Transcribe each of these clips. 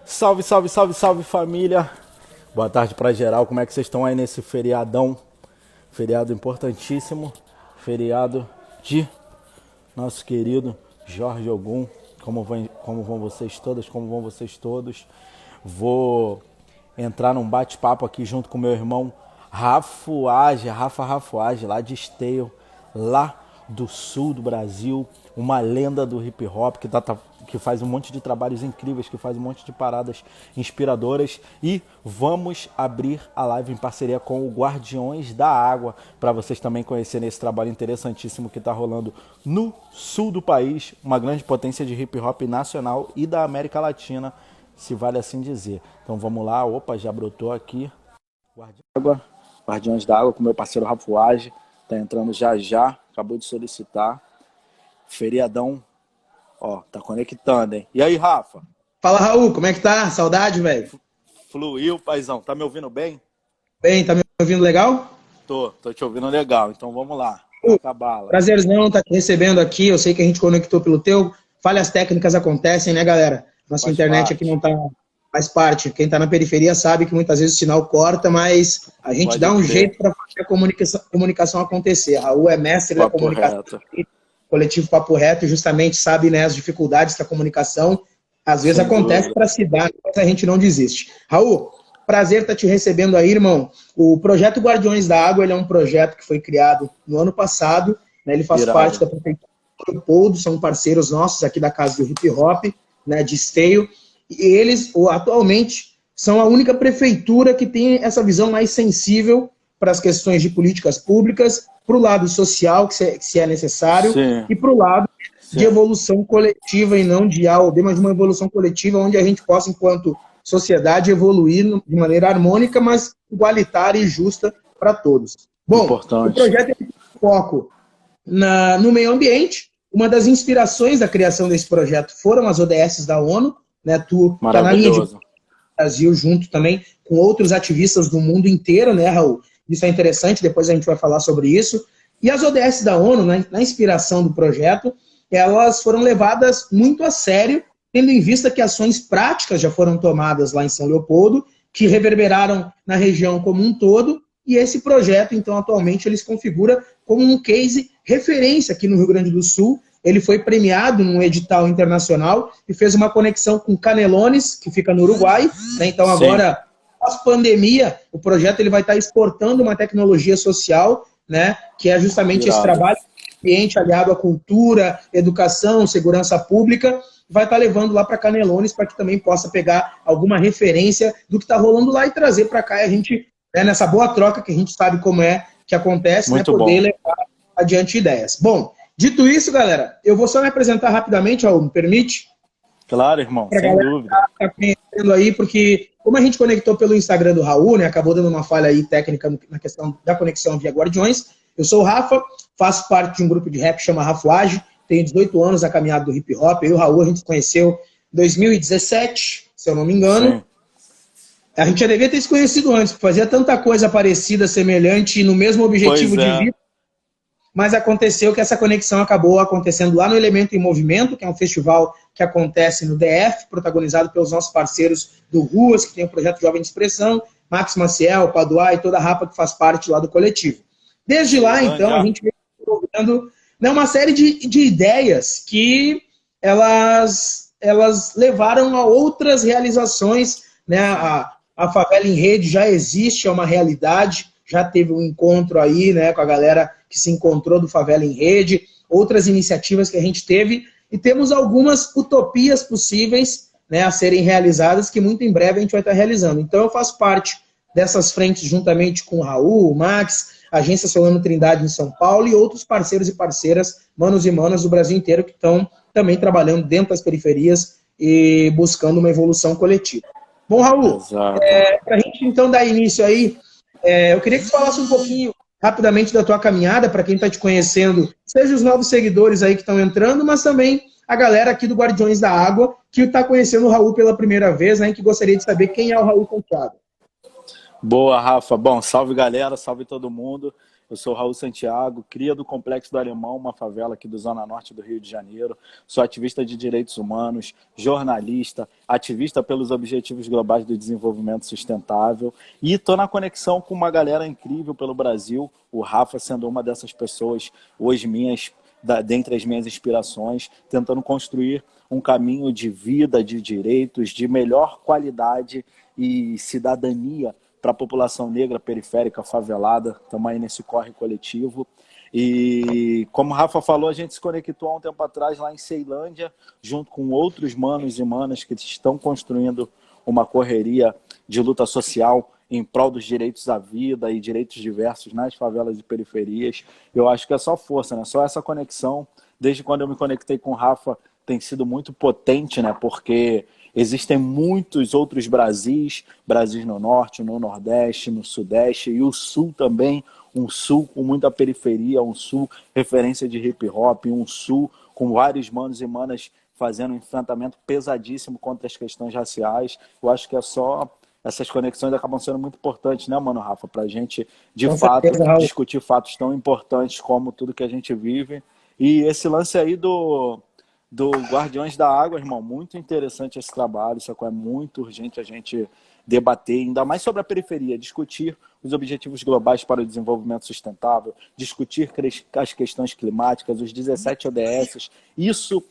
Salve, salve, salve, salve família. Boa tarde pra geral. Como é que vocês estão aí nesse feriadão? Feriado importantíssimo. Feriado de nosso querido Jorge Ogum. Como vão vocês todas? Como vão vocês todos? Vou entrar num bate-papo aqui junto com meu irmão Rafa Rafuage, lá de Esteio, lá do sul do Brasil, uma lenda do hip hop que faz um monte de trabalhos incríveis, que faz um monte de paradas inspiradoras. E vamos abrir a live em parceria com o Guardiões da Água, para vocês também conhecerem esse trabalho interessantíssimo que está rolando no sul do país, uma grande potência de hip hop nacional e da América Latina, se vale assim dizer. Então vamos lá, opa, já brotou aqui. Guardiões da Água com meu parceiro Rafuage, tá entrando já já, acabou de solicitar. Feriadão, ó, tá conectando, hein? E aí, Rafa? Fala, Raul, como é que tá? Saudade, velho? Fluiu, paizão. Tá me ouvindo bem? Bem, tá me ouvindo legal? Tô te ouvindo legal. Então vamos lá. Uh, Taca a bala. Prazerzão tá te recebendo aqui. Eu sei que a gente conectou pelo teu. Falhas técnicas acontecem, né, galera? Nossa Faz internet aqui parte. não tá faz parte. Quem tá na periferia sabe que muitas vezes o sinal corta, mas a gente Pode dá um crer. jeito para fazer a comunicação acontecer. Raul é mestre da Papo comunicação. reto. Coletivo Papo Reto, justamente sabe, né, as dificuldades da comunicação, às vezes Sem acontece dúvida. para se dar, mas a gente não desiste. Raul, prazer estar te recebendo aí, irmão. O projeto Guardiões da Água, ele é um projeto que foi criado no ano passado, né, ele faz parte Irado. da Prefeitura do Leopoldo, são parceiros nossos aqui da Casa do Hip Hop, né, de Esteio, e eles, atualmente, são a única prefeitura que tem essa visão mais sensível para as questões de políticas públicas, para o lado social, que se é necessário, Sim, e para o lado de sim. evolução coletiva e não de A ou B, mas de uma evolução coletiva onde a gente possa, enquanto sociedade, evoluir de maneira harmônica, mas igualitária e justa para todos. Bom, o Importante. projeto tem foco no meio ambiente. Uma das inspirações da criação desse projeto foram as ODS da ONU, né? Tu tá na linha de Maravilhoso. Brasil, junto também com outros ativistas do mundo inteiro, né, Raul? Isso é interessante, depois a gente vai falar sobre isso. E as ODS da ONU, né, na inspiração do projeto, elas foram levadas muito a sério, tendo em vista que ações práticas já foram tomadas lá em São Leopoldo, que reverberaram na região como um todo, e esse projeto, então, atualmente, ele se configura como um case referência aqui no Rio Grande do Sul. Ele foi premiado num edital internacional e fez uma conexão com Canelones, que fica no Uruguai, né? Então, Sim. agora, pós-pandemia, o projeto ele vai estar exportando uma tecnologia social, né? Que é justamente esse Irado. trabalho ambiente aliado à cultura, educação, segurança pública, vai estar levando lá para Canelones para que também possa pegar alguma referência do que está rolando lá e trazer para cá, e a gente, né, nessa boa troca que a gente sabe como é que acontece, né, Muito poder bom. levar adiante ideias. Bom, dito isso, galera, eu vou só me apresentar rapidamente, Raul, me permite? Claro, irmão, Para a sem galera dúvida. que está conhecendo aí, porque como a gente conectou pelo Instagram do Raul, né, acabou dando uma falha aí técnica na questão da conexão via Guardiões. Eu sou o Rafa, faço parte de um grupo de rap que chama Rafuage, tenho 18 anos a caminhada do hip hop. Eu e o Raul, a gente se conheceu em 2017, se eu não me engano. Sim. A gente já devia ter se conhecido antes, porque fazia tanta coisa parecida, semelhante, no mesmo objetivo Pois de é. vida, mas aconteceu que essa conexão acabou acontecendo lá no Elemento em Movimento, que é um festival que acontece no DF, protagonizado pelos nossos parceiros do Ruas, que tem o projeto Jovem de Expressão, Max Maciel, Paduá e toda a rapa que faz parte lá do coletivo. Desde lá, então, a gente vem desenvolvendo, né, uma série de ideias que elas levaram a outras realizações, né? A Favela em Rede já existe, é uma realidade, já teve um encontro aí, né, com a galera que se encontrou do Favela em Rede, outras iniciativas que a gente teve, e temos algumas utopias possíveis, né, a serem realizadas, que muito em breve a gente vai estar realizando. Então eu faço parte dessas frentes juntamente com o Raul, o Max, a Agência Solano Trindade em São Paulo e outros parceiros e parceiras, manos e manas do Brasil inteiro, que estão também trabalhando dentro das periferias e buscando uma evolução coletiva. Bom, Raul, Exato. para a gente então dar início aí, eu queria que você falasse um pouquinho rapidamente da tua caminhada, para quem está te conhecendo, seja os novos seguidores aí que estão entrando, mas também a galera aqui do Guardiões da Água, que está conhecendo o Raul pela primeira vez, né, que gostaria de saber quem é o Raul Conteado. Boa, Rafa. Bom, salve galera, salve todo mundo. Eu sou Raul Santiago, cria do Complexo do Alemão, uma favela aqui do Zona Norte do Rio de Janeiro. Sou ativista de direitos humanos, jornalista, ativista pelos Objetivos Globais do Desenvolvimento Sustentável e estou na conexão com uma galera incrível pelo Brasil, o Rafa sendo uma dessas pessoas, hoje dentre as minhas inspirações, tentando construir um caminho de vida, de direitos, de melhor qualidade e cidadania para a população negra, periférica, favelada. Estamos aí nesse corre coletivo. E como o Rafa falou, a gente se conectou há um tempo atrás lá em Ceilândia, junto com outros manos e manas que estão construindo uma correria de luta social em prol dos direitos à vida e direitos diversos nas favelas e periferias. Eu acho que é só força, né? Só essa conexão. Desde quando eu me conectei com o Rafa, tem sido muito potente, né? Porque existem muitos outros Brasis no Norte, no Nordeste, no Sudeste e o Sul também, um Sul com muita periferia, um Sul referência de hip hop, um Sul com vários manos e manas fazendo um enfrentamento pesadíssimo contra as questões raciais. Eu acho que é só... Essas conexões acabam sendo muito importantes, né, mano, Rafa? Para a gente, de fato, discutir fatos tão importantes como tudo que a gente vive. E esse lance aí do Guardiões da Água, irmão, muito interessante esse trabalho, isso é muito urgente a gente debater, ainda mais sobre a periferia, discutir os objetivos globais para o desenvolvimento sustentável, discutir as questões climáticas, os 17 ODS, isso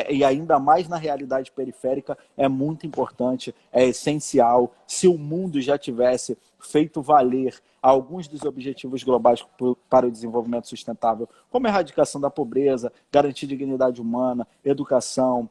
e ainda mais na realidade periférica é muito importante, é essencial. Se o mundo já tivesse feito valer alguns dos objetivos globais para o desenvolvimento sustentável, como a erradicação da pobreza, garantir dignidade humana, educação,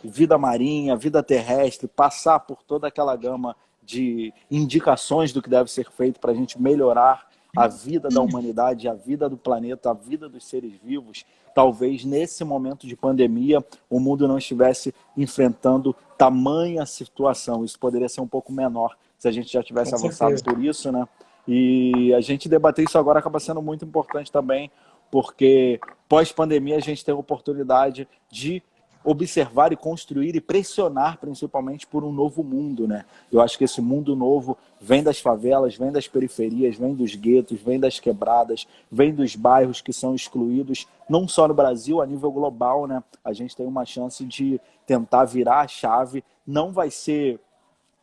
vida marinha, vida terrestre, passar por toda aquela gama de indicações do que deve ser feito para a gente melhorar a vida da humanidade, a vida do planeta, a vida dos seres vivos. Talvez nesse momento de pandemia o mundo não estivesse enfrentando tamanha situação. Isso poderia ser um pouco menor se a gente já tivesse avançado por isso, né? E a gente debater isso agora acaba sendo muito importante também, porque pós-pandemia a gente tem a oportunidade de observar e construir e pressionar principalmente por um novo mundo, né? Eu acho que esse mundo novo vem das favelas, vem das periferias, vem dos guetos, vem das quebradas, vem dos bairros que são excluídos, não só no Brasil, a nível global, né? A gente tem uma chance de tentar virar a chave, não vai ser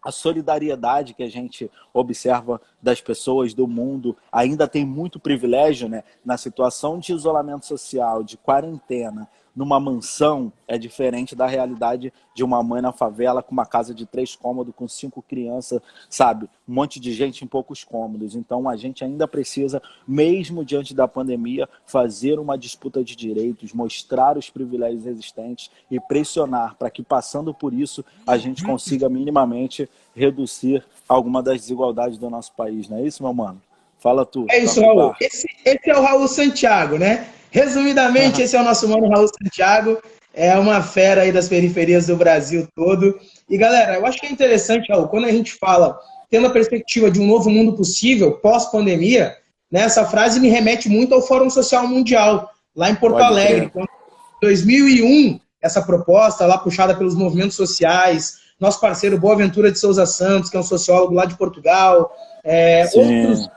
a solidariedade que a gente observa das pessoas do mundo, ainda tem muito privilégio, né? Na situação de isolamento social, de quarentena, numa mansão, é diferente da realidade de uma mãe na favela com uma casa de 3 cômodos, com 5 crianças, sabe? Um monte de gente em poucos cômodos. Então a gente ainda precisa, mesmo diante da pandemia, fazer uma disputa de direitos, mostrar os privilégios existentes e pressionar para que, passando por isso, a gente consiga minimamente reduzir alguma das desigualdades do nosso país. Não é isso, meu mano? Fala tu. É isso, Raul. Esse é o Raul Santiago, né? Resumidamente, esse é o nosso mano Raul Santiago, é uma fera aí das periferias do Brasil todo. E galera, eu acho que é interessante, Raul, quando a gente fala, tendo a perspectiva de um novo mundo possível, pós-pandemia, né, essa frase me remete muito ao Fórum Social Mundial, lá em Porto Alegre, quando em 2001, essa proposta lá puxada pelos movimentos sociais, nosso parceiro Boaventura de Souza Santos, que é um sociólogo lá de Portugal, outros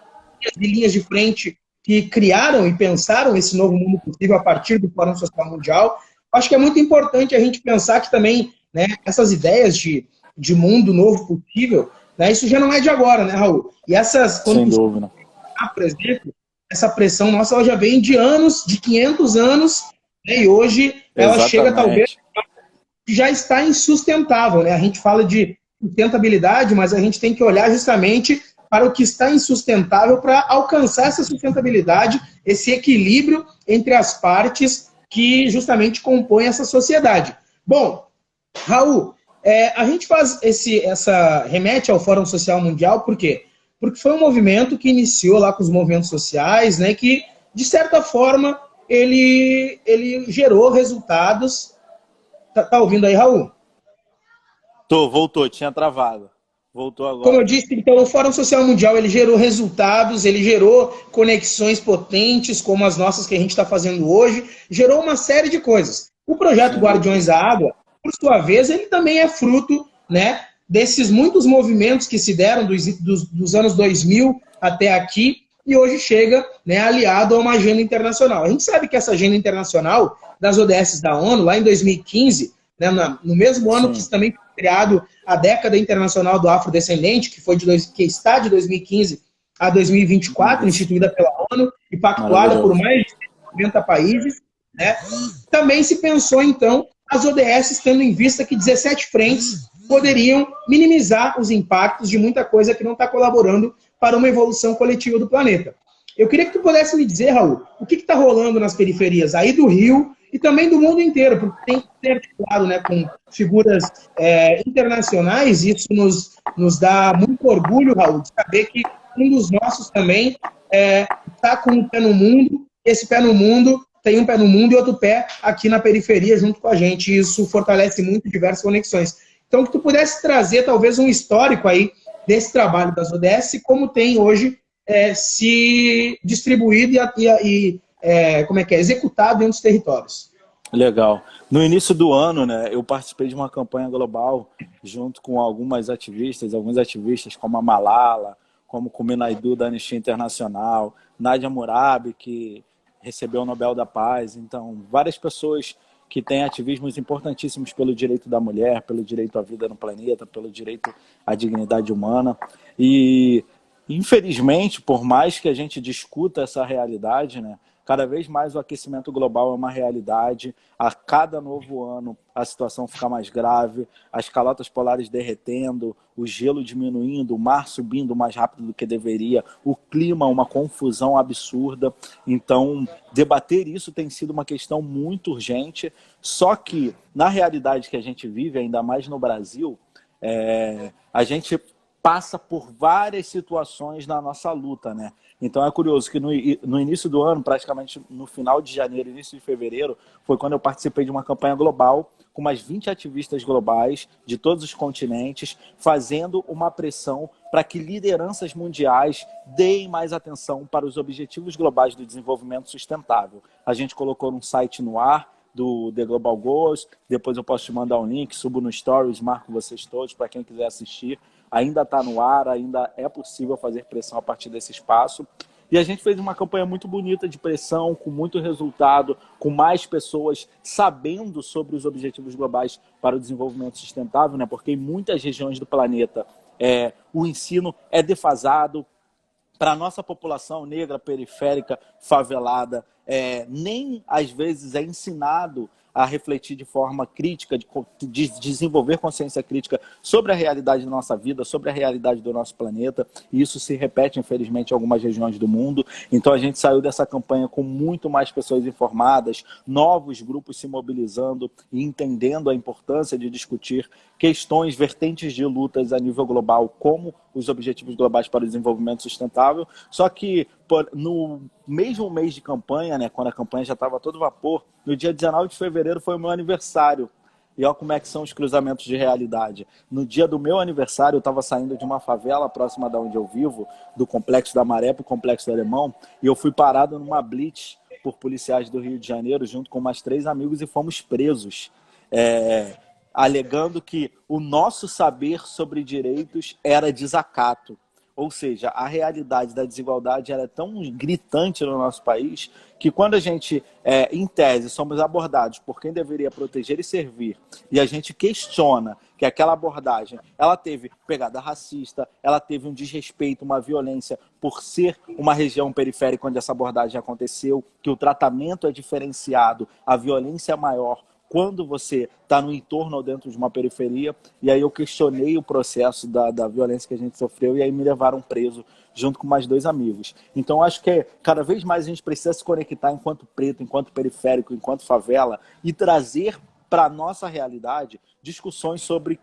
linhas de frente que criaram e pensaram esse novo mundo possível a partir do Fórum Social Mundial. Acho que é muito importante a gente pensar que também, né, essas ideias de mundo novo possível, né, isso já não é de agora, né, Raul? E essas, sem dúvida, por exemplo, essa pressão nossa ela já vem de anos, de 500 anos, né, e hoje ela chega talvez, já está insustentável, né? A gente fala de sustentabilidade, mas a gente tem que olhar justamente para o que está insustentável para alcançar essa sustentabilidade, esse equilíbrio entre as partes que justamente compõem essa sociedade. Bom, Raul, a gente faz remete ao Fórum Social Mundial, por quê? Porque foi um movimento que iniciou lá com os movimentos sociais, né, que, de certa forma, ele gerou resultados. Tá ouvindo aí, Raul? Voltou, tinha travado. Voltou agora. Como eu disse, então, o Fórum Social Mundial ele gerou resultados, ele gerou conexões potentes, como as nossas que a gente está fazendo hoje, gerou uma série de coisas. O projeto Guardiões da Água, por sua vez, ele também é fruto, né, desses muitos movimentos que se deram dos anos 2000 até aqui, e hoje chega, né, aliado a uma agenda internacional. A gente sabe que essa agenda internacional das ODS da ONU, lá em 2015, né, no mesmo ano que também foi criado a década internacional do afrodescendente, que está de 2015 a 2024, instituída pela ONU e pactuada por mais de 50 países, né, também se pensou, então, as ODS tendo em vista que 17 frentes poderiam minimizar os impactos de muita coisa que não está colaborando para uma evolução coletiva do planeta. Eu queria que tu pudesse me dizer, Raul, o que está rolando nas periferias aí do Rio e também do mundo inteiro, porque tem que ser articulado, né, com figuras internacionais, e isso nos dá muito orgulho, Raul, de saber que um dos nossos também está com um pé no mundo, esse pé no mundo tem um pé no mundo e outro pé aqui na periferia junto com a gente, e isso fortalece muito diversas conexões. Então, que tu pudesse trazer talvez um histórico aí desse trabalho das ODS e como tem hoje se distribuído e executado dentro dos territórios. Legal. No início do ano, né, eu participei de uma campanha global junto com alguns ativistas como a Malala, como o Kumi Naidoo da Anistia Internacional, Nadia Murabi, que recebeu o Nobel da Paz. Então, várias pessoas que têm ativismos importantíssimos pelo direito da mulher, pelo direito à vida no planeta, pelo direito à dignidade humana. E, infelizmente, por mais que a gente discuta essa realidade, né, cada vez mais o aquecimento global é uma realidade. A cada novo ano a situação fica mais grave, as calotas polares derretendo, o gelo diminuindo, o mar subindo mais rápido do que deveria, o clima, uma confusão absurda. Então, debater isso tem sido uma questão muito urgente, só que, na realidade que a gente vive, ainda mais no Brasil, a gente passa por várias situações na nossa luta, né? Então é curioso que no início do ano, praticamente no final de janeiro, início de fevereiro, foi quando eu participei de uma campanha global com mais 20 ativistas globais de todos os continentes, fazendo uma pressão para que lideranças mundiais deem mais atenção para os objetivos globais do desenvolvimento sustentável. A gente colocou um site no ar do The Global Goals, depois eu posso te mandar um link, subo no Stories, marco vocês todos para quem quiser assistir. Ainda está no ar, ainda é possível fazer pressão a partir desse espaço. E a gente fez uma campanha muito bonita de pressão, com muito resultado, com mais pessoas sabendo sobre os objetivos globais para o desenvolvimento sustentável, né? Porque em muitas regiões do planeta o ensino é defasado. Para a nossa população negra, periférica, favelada, nem às vezes é ensinado a refletir de forma crítica, de desenvolver consciência crítica sobre a realidade da nossa vida, sobre a realidade do nosso planeta, e isso se repete, infelizmente, em algumas regiões do mundo. Então a gente saiu dessa campanha com muito mais pessoas informadas, novos grupos se mobilizando e entendendo a importância de discutir questões, vertentes de lutas a nível global, como os Objetivos Globais para o Desenvolvimento Sustentável. Só que no mesmo mês de campanha, né, quando a campanha já estava a todo vapor, no dia 19 de fevereiro foi o meu aniversário. E olha como é que são os cruzamentos de realidade. No dia do meu aniversário, eu estava saindo de uma favela próxima da onde eu vivo, do Complexo da Maré para o Complexo do Alemão, e eu fui parado numa blitz por policiais do Rio de Janeiro, junto com mais 3 amigos, e fomos presos. Alegando que o nosso saber sobre direitos era desacato. Ou seja, a realidade da desigualdade era tão gritante no nosso país que quando a gente, em tese, somos abordados por quem deveria proteger e servir, e a gente questiona que aquela abordagem ela teve pegada racista, ela teve um desrespeito, uma violência por ser uma região periférica onde essa abordagem aconteceu, que o tratamento é diferenciado, a violência é maior quando você está no entorno ou dentro de uma periferia. E aí eu questionei o processo da violência que a gente sofreu, e aí me levaram preso junto com mais 2 amigos. Então acho que cada vez mais a gente precisa se conectar enquanto preto, enquanto periférico, enquanto favela, e trazer para a nossa realidade discussões sobre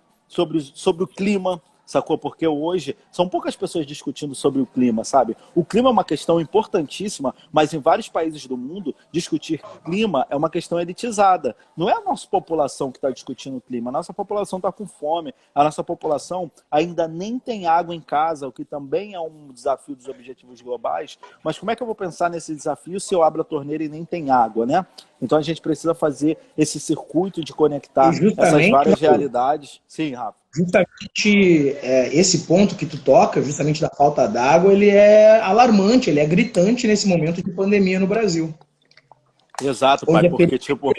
o clima, sacou? Porque hoje são poucas pessoas discutindo sobre o clima, sabe? O clima é uma questão importantíssima, mas em vários países do mundo, discutir clima é uma questão elitizada. Não é a nossa população que está discutindo o clima, a nossa população está com fome, a nossa população ainda nem tem água em casa, o que também é um desafio dos objetivos globais. Mas como é que eu vou pensar nesse desafio se eu abro a torneira e nem tem água, né? Então a gente precisa fazer esse circuito de conectar essas várias realidades. Sim, Rafa. justamente esse ponto que tu toca, justamente da falta d'água, ele é alarmante, ele é gritante nesse momento de pandemia no Brasil. Exato, pai, Onde a porque, tipo,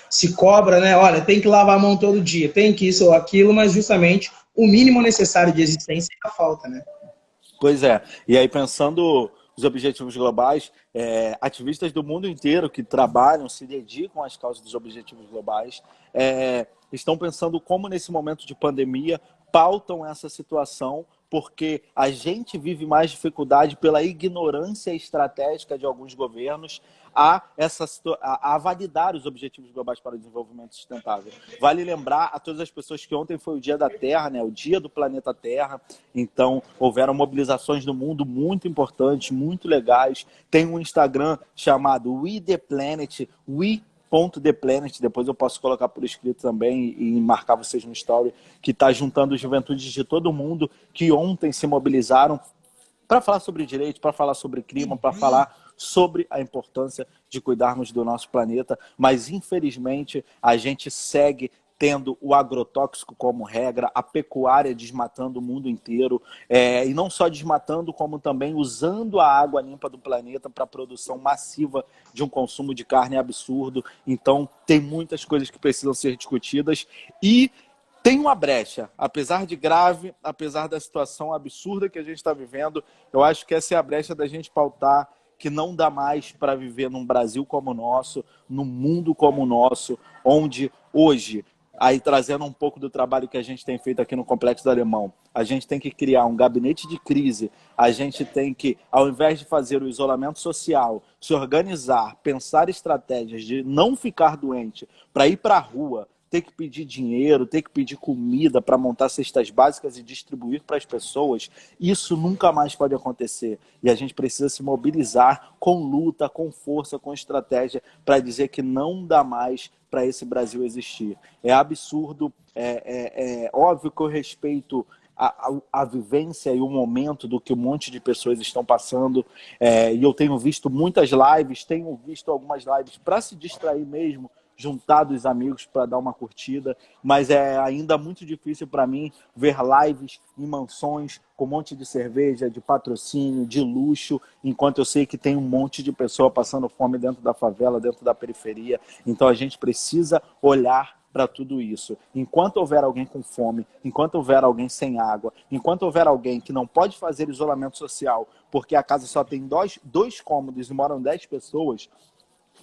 se cobra, né? Olha, tem que lavar a mão todo dia, tem que isso ou aquilo, mas justamente o mínimo necessário de existência é a falta, né? pois é. E aí, pensando os objetivos globais, ativistas do mundo inteiro que trabalham, se dedicam às causas dos objetivos globais, estão pensando como, nesse momento de pandemia, pautam essa situação, porque a gente vive mais dificuldade pela ignorância estratégica de alguns governos a validar os objetivos globais para o desenvolvimento sustentável. Vale lembrar a todas as pessoas que ontem foi o Dia da Terra, né, o Dia do Planeta Terra, então houveram mobilizações no mundo muito importantes, muito legais. Tem um Instagram chamado We The Planet, The Planet, depois eu posso colocar por escrito também e marcar vocês no story, que está juntando juventudes de todo mundo que ontem se mobilizaram para falar sobre direito, para falar sobre clima, para falar sobre a importância de cuidarmos do nosso planeta, mas infelizmente a gente segue tendo o agrotóxico como regra, a pecuária desmatando o mundo inteiro, e não só desmatando, como também usando a água limpa do planeta para a produção massiva de um consumo de carne absurdo. Então, tem muitas coisas que precisam ser discutidas e tem uma brecha, apesar de grave, apesar da situação absurda que a gente está vivendo, eu acho que essa é a brecha da gente pautar que não dá mais para viver num Brasil como o nosso, num mundo como o nosso, onde hoje, aí trazendo um pouco do trabalho que a gente tem feito aqui no Complexo do Alemão, a gente tem que criar um gabinete de crise, a gente tem que, ao invés de fazer o isolamento social, se organizar, pensar estratégias de não ficar doente, para ir para a rua, ter que pedir dinheiro, ter que pedir comida para montar cestas básicas e distribuir para as pessoas, isso nunca mais pode acontecer. E a gente precisa se mobilizar com luta, com força, com estratégia, para dizer que não dá mais para esse Brasil existir. É absurdo, é óbvio que eu respeito a vivência e o momento do que um monte de pessoas estão passando, e eu tenho visto muitas lives, tenho visto algumas lives para se distrair mesmo, juntar dos amigos para dar uma curtida, mas é ainda muito difícil para mim ver lives em mansões com um monte de cerveja, de patrocínio, de luxo, enquanto eu sei que tem um monte de pessoa passando fome dentro da favela, dentro da periferia. Então a gente precisa olhar para tudo isso. Enquanto houver alguém com fome, enquanto houver alguém sem água, enquanto houver alguém que não pode fazer isolamento social porque a casa só tem dois cômodos e moram 10 pessoas,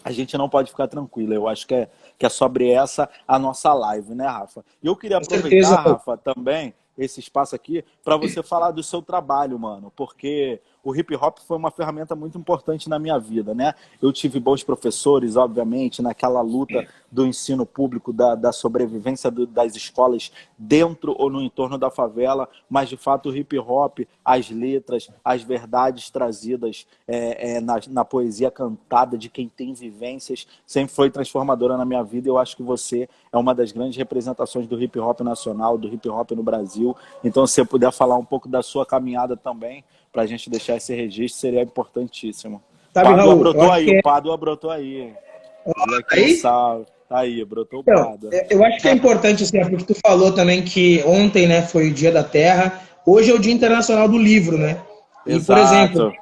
a gente não pode ficar tranquilo. Eu acho que é sobre essa a nossa live, né, Rafa? E eu queria aproveitar, Rafa, também esse espaço aqui para você falar do seu trabalho, mano, porque o hip hop foi uma ferramenta muito importante na minha vida, né? Eu tive bons professores, obviamente, naquela luta do ensino público, da sobrevivência das escolas dentro ou no entorno da favela, mas de fato o hip hop, as letras, as verdades trazidas na poesia cantada de quem tem vivências, sempre foi transformadora na minha vida. Eu acho que você é uma das grandes representações do hip hop nacional, do hip hop no Brasil. Então, se você puder falar um pouco da sua caminhada também, para a gente deixar esse registro, seria importantíssimo. Sabe, Padua Raul, brotou aí, o Padua brotou aí. Aí? Salve. Tá aí, brotou o Então, Padua. eu acho que é importante, assim, porque tu falou também que ontem, né, foi o Dia da Terra, hoje é o Dia Internacional do Livro, né? E, por exemplo,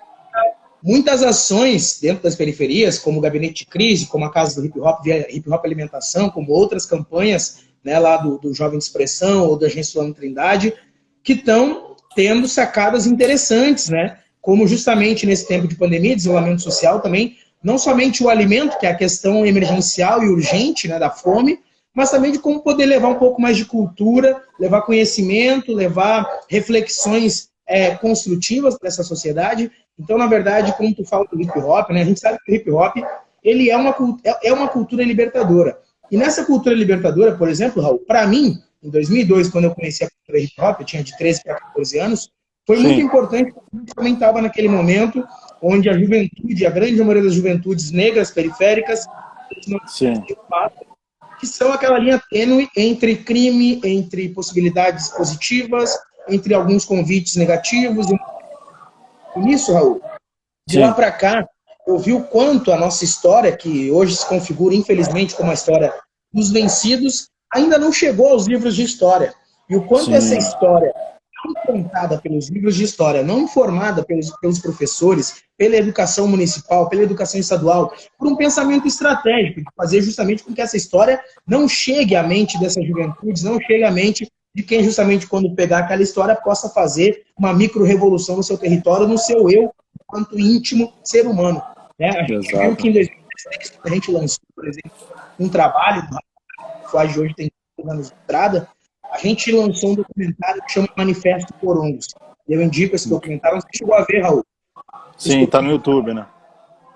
muitas ações dentro das periferias, como o Gabinete de Crise, como a Casa do Hip Hop, via Hip Hop Alimentação, como outras campanhas, né, lá do Jovem de Expressão ou da Agência Solano Trindade, que estão tendo sacadas interessantes, né? Como justamente nesse tempo de pandemia, de isolamento social também, não somente o alimento, que é a questão emergencial e urgente, né, da fome, mas também de como poder levar um pouco mais de cultura, levar conhecimento, levar reflexões construtivas para essa sociedade. Então, na verdade, como tu fala do hip hop, né, a gente sabe que o hip hop ele é uma cultura libertadora. E nessa cultura libertadora, por exemplo, Raul, para mim, em 2002, quando eu conheci a cultura hip hop, eu tinha de 13 para 14 anos, foi muito importante, porque a gente também estava naquele momento onde a juventude, a grande maioria das juventudes negras periféricas, que são aquela linha tênue entre crime, entre possibilidades positivas, entre alguns convites negativos. E nisso, Raul, de lá para cá, eu vi o quanto a nossa história, que hoje se configura, infelizmente, como a história dos vencidos, ainda não chegou aos livros de história. E o quanto essa Sim, história não contada pelos livros de história, não informada pelos professores, pela educação municipal, pela educação estadual, por um pensamento estratégico, de fazer justamente com que essa história não chegue à mente dessas juventudes, não chegue à mente de quem justamente quando pegar aquela história possa fazer uma micro-revolução no seu território, no seu eu, enquanto íntimo ser humano. Né? A gente viu exato. que em 2016, quando a gente lançou, por exemplo, um trabalho, o Flash de hoje tem 5 anos de estrada, a gente lançou um documentário que chama Manifesto Porongos. Eu indico esse documentário. Você chegou a ver, Raul? Esse Sim, tá no YouTube, né?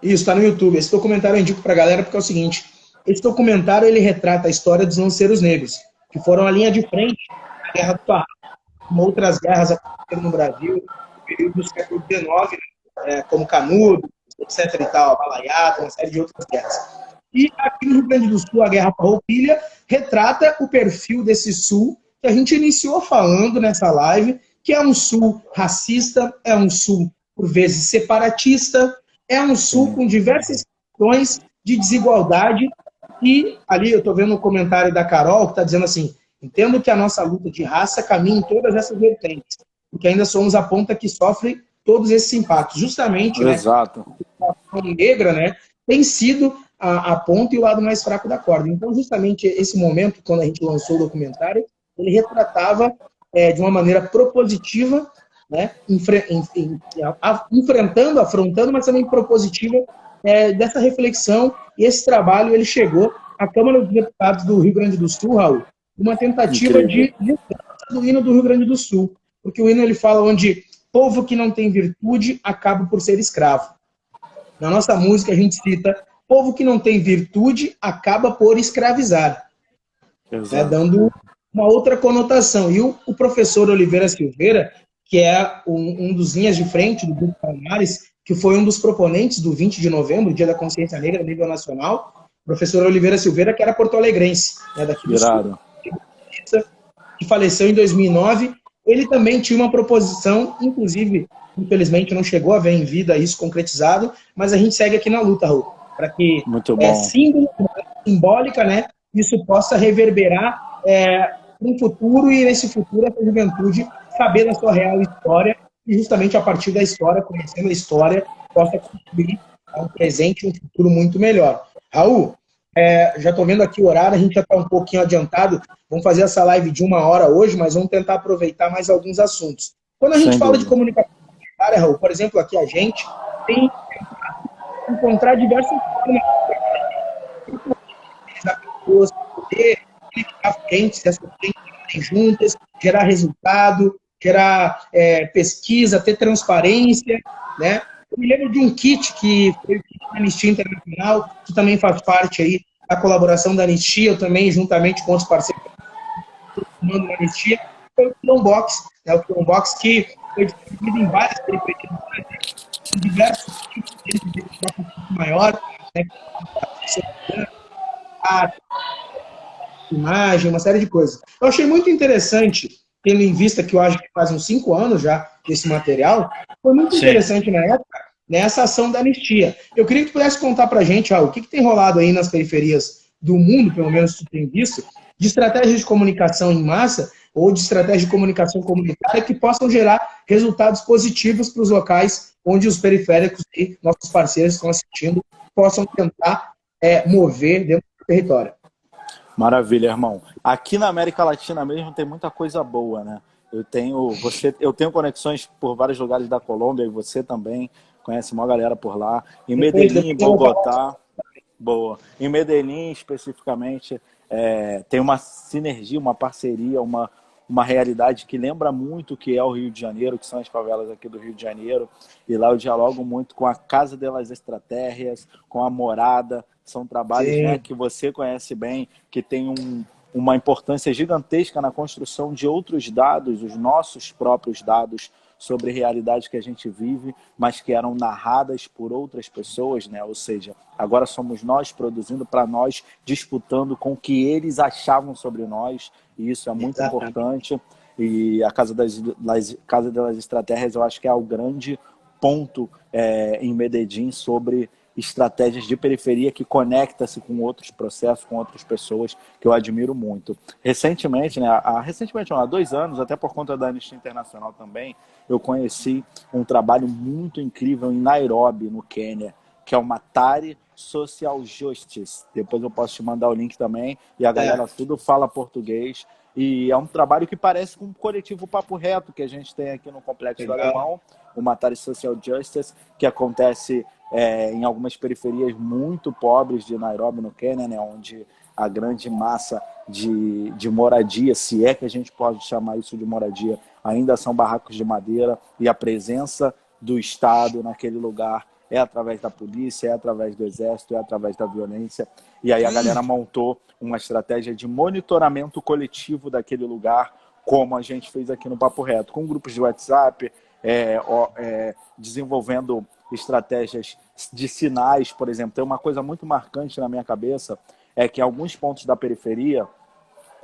Isso, está no YouTube. Esse documentário eu indico para a galera porque é o seguinte: esse documentário ele retrata a história dos lanceiros negros, que foram a linha de frente na Guerra do Pará, como outras guerras aconteceram no Brasil, no período do século XIX, como Canudo, etc. e tal, Balaiada, uma série de outras guerras. E aqui no Rio Grande do Sul, a Guerra Farroupilha retrata o perfil desse Sul que a gente iniciou falando nessa live, que é um Sul racista, é um Sul, por vezes, separatista, é um Sul Sim. com diversas questões de desigualdade. E ali eu estou vendo um comentário da Carol que está dizendo assim: entendo que a nossa luta de raça caminha em todas essas vertentes, porque ainda somos a ponta que sofre todos esses impactos. Justamente, né, Exato. a população negra, né, tem sido a ponta e o lado mais fraco da corda. Então, justamente esse momento, quando a gente lançou o documentário, ele retratava de uma maneira propositiva, né, enfrentando, afrontando, mas também propositiva dessa reflexão. E esse trabalho ele chegou à Câmara dos Deputados do Rio Grande do Sul, Raul, uma tentativa Incrível. de mudança do hino do Rio Grande do Sul, porque o hino ele fala onde povo que não tem virtude acaba por ser escravo. Na nossa música a gente cita povo que não tem virtude acaba por escravizar, né, Exato. dando uma outra conotação. E o professor Oliveira Silveira, que é um dos linhas de frente do Grupo Palmares, que foi um dos proponentes do 20 de novembro, Dia da Consciência Negra a nível nacional, o professor Oliveira Silveira, que era porto-alegrense, né, daqui do Sul, Irado. que faleceu em 2009, ele também tinha uma proposição, inclusive, infelizmente não chegou a ver em vida isso concretizado, mas a gente segue aqui na luta, Raul, para que Muito bom. símbolo, simbólica, né, isso possa reverberar no futuro e nesse futuro essa juventude saber da sua real história e justamente a partir da história, conhecendo a história, possa construir um presente e um futuro muito melhor. Raul, já estou vendo aqui o horário, a gente já está um pouquinho adiantado, vamos fazer essa live de 1 hora hoje, mas vamos tentar aproveitar mais alguns assuntos. Quando a gente Sem fala de dúvida. comunicação comunitária, Raul, por exemplo, aqui a gente tem que encontrar diversas formas de pessoas, poder criar frentes, essas frentes juntas, gerar resultado, gerar pesquisa, ter transparência, né? Eu me lembro de um kit que foi o kit da Anistia Internacional, que também faz parte aí da colaboração da Anistia, eu também, juntamente com outros parceiros do da Anistia, foi o Quilombox, né? O Quilombox que foi distribuído em várias periferias, em diversos tipos de maior, né? A imagem, uma série de coisas. Eu achei muito interessante, tendo em vista que eu acho que faz uns 5 anos já desse material, foi muito Sim. interessante na época, nessa ação da anistia. Eu queria que tu pudesse contar pra gente, o que tem rolado aí nas periferias do mundo, pelo menos tu tem visto, de estratégias de comunicação em massa ou de estratégia de comunicação comunitária que possam gerar resultados positivos para os locais onde os periféricos e nossos parceiros estão assistindo possam tentar mover dentro do território. Maravilha, irmão. Aqui na América Latina mesmo tem muita coisa boa, né? Eu tenho conexões por vários lugares da Colômbia e você também conhece uma galera por lá. Em Medellín, Depois eu vou falar. Bogotá, boa. Em Medellín, especificamente, tem uma sinergia, uma parceria, uma realidade que lembra muito o que é o Rio de Janeiro, que são as favelas aqui do Rio de Janeiro. E lá eu dialogo muito com a Casa delas Estratégias, com a Morada. São trabalhos, né, Sim, que você conhece bem, que tem uma importância gigantesca na construção de outros dados, os nossos próprios dados, sobre realidades que a gente vive, mas que eram narradas por outras pessoas, né? Ou seja, agora somos nós produzindo para nós, disputando com o que eles achavam sobre nós, e isso é muito exatamente. importante. E a Casa das Estratégias, eu acho que é o grande ponto em Medellín sobre estratégias de periferia que conecta-se com outros processos, com outras pessoas, que eu admiro muito. Recentemente, né, há 2 anos, até por conta da Anistia Internacional também, eu conheci um trabalho muito incrível em Nairobi, no Quênia, que é o Matari Social Justice. Depois eu posso te mandar o link também, e a galera tudo fala português. E é um trabalho que parece com um coletivo Papo Reto que a gente tem aqui no Complexo do Alemão, o Matari Social Justice, que acontece em algumas periferias muito pobres de Nairobi, no Quênia, né, onde a grande massa de moradia, se é que a gente pode chamar isso de moradia, ainda são barracos de madeira, e a presença do Estado naquele lugar é através da polícia, é através do exército, é através da violência. E aí a galera montou uma estratégia de monitoramento coletivo daquele lugar, como a gente fez aqui no Papo Reto, com grupos de WhatsApp, desenvolvendo estratégias de sinais, por exemplo. Tem uma coisa muito marcante na minha cabeça, é que em alguns pontos da periferia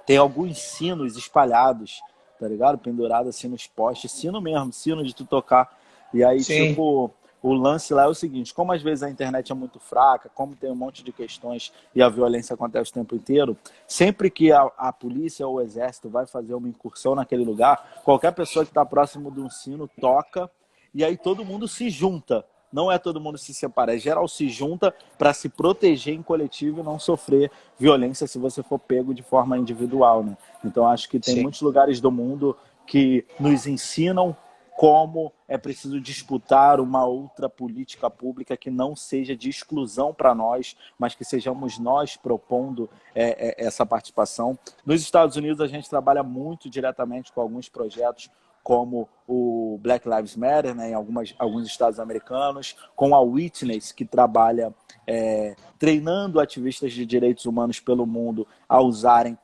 tem alguns sinos espalhados, tá ligado? Pendurado assim nos postes, sino mesmo, sino de tu tocar. E aí, tipo, o lance lá é o seguinte, como às vezes a internet é muito fraca, como tem um monte de questões e a violência acontece o tempo inteiro, sempre que a polícia ou o exército vai fazer uma incursão naquele lugar, qualquer pessoa que está próximo de um sino toca, e aí todo mundo se junta. Não é todo mundo se separa, é geral se junta para se proteger em coletivo e não sofrer violência se você for pego de forma individual, né? Então acho que tem muitos lugares do mundo que nos ensinam como é preciso disputar uma outra política pública que não seja de exclusão para nós, mas que sejamos nós propondo essa participação. Nos Estados Unidos, a gente trabalha muito diretamente com alguns projetos, como o Black Lives Matter, né, em alguns estados americanos, com a Witness, que trabalha treinando ativistas de direitos humanos pelo mundo a usarem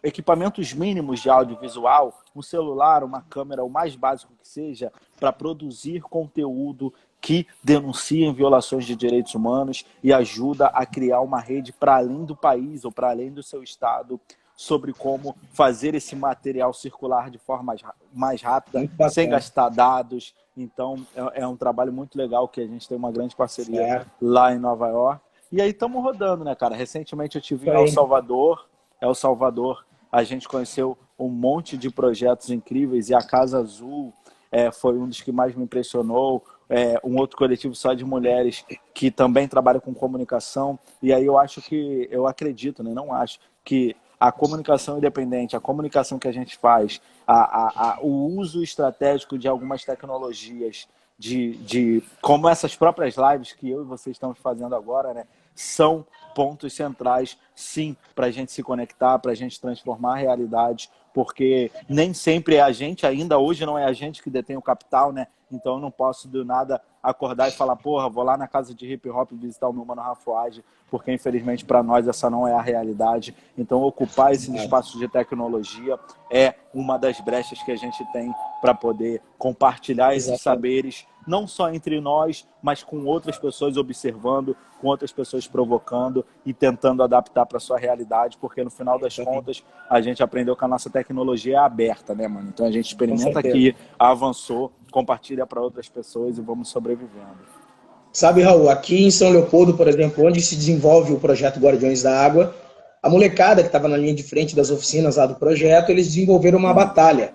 equipamentos mínimos de audiovisual, um celular, uma câmera, o mais básico que seja, para produzir conteúdo que denunciem violações de direitos humanos e ajuda a criar uma rede para além do país ou para além do seu estado sobre como fazer esse material circular de forma mais rápida, sem gastar dados. Então, é um trabalho muito legal que a gente tem uma grande parceria lá em Nova York. E aí estamos rodando, né, cara? Recentemente eu estive em El Salvador, a gente conheceu um monte de projetos incríveis e a Casa Azul foi um dos que mais me impressionou. Um outro coletivo só de mulheres que também trabalha com comunicação. E aí eu acredito, né? Não acho que a comunicação independente, a comunicação que a gente faz, o uso estratégico de algumas tecnologias, como essas próprias lives que eu e vocês estamos fazendo agora, né, são pontos centrais, sim, para a gente se conectar, para a gente transformar a realidade, porque nem sempre é a gente, ainda hoje não é a gente que detém o capital, né? Então eu não posso do nada acordar e falar, porra, vou lá na casa de hip hop visitar o meu mano Rafoage, porque infelizmente para nós essa não é a realidade. Então ocupar esses espaços de tecnologia é uma das brechas que a gente tem para poder compartilhar esses saberes, não só entre nós, mas com outras pessoas observando, com outras pessoas provocando e tentando adaptar para a sua realidade, porque no final das contas a gente aprendeu que a nossa tecnologia é aberta, né, mano? Então a gente experimenta aqui, avançou, compartilha para outras pessoas e vamos sobrevivendo. Sabe, Raul, aqui em São Leopoldo, por exemplo, onde se desenvolve o projeto Guardiões da Água, a molecada que estava na linha de frente das oficinas lá do projeto, eles desenvolveram uma batalha.